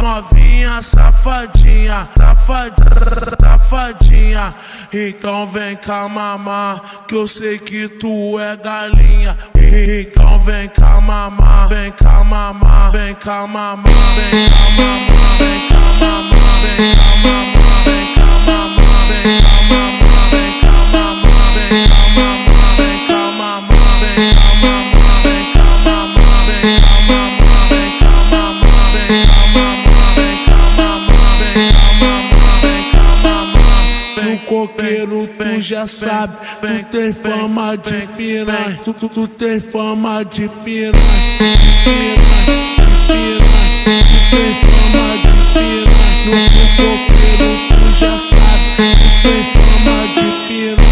novinha safadinha, safadinha. Então vem cá mamar, que eu sei que tu é galinha. Então vem cá mamar, vem cá mamar, vem cá mamar, vem cá mamar, vem cá mamar, vem cá mamar, vem cá mamar, vem cá mamar, vem cá mamar, vem cá mamar, vem cá mamar, vem cá mamar, vem cá mamar, vem cá mamar, vem cá mamar, vem cá mamar, vem cá mamar, vem cá mamar, vem cá mamar. No coqueiro tu já sabe, tu tem fama de piranha, tu tem fama de piranha, tu tem fama de piranha. No coqueiro tu já sabe, tu tem fama de piranha.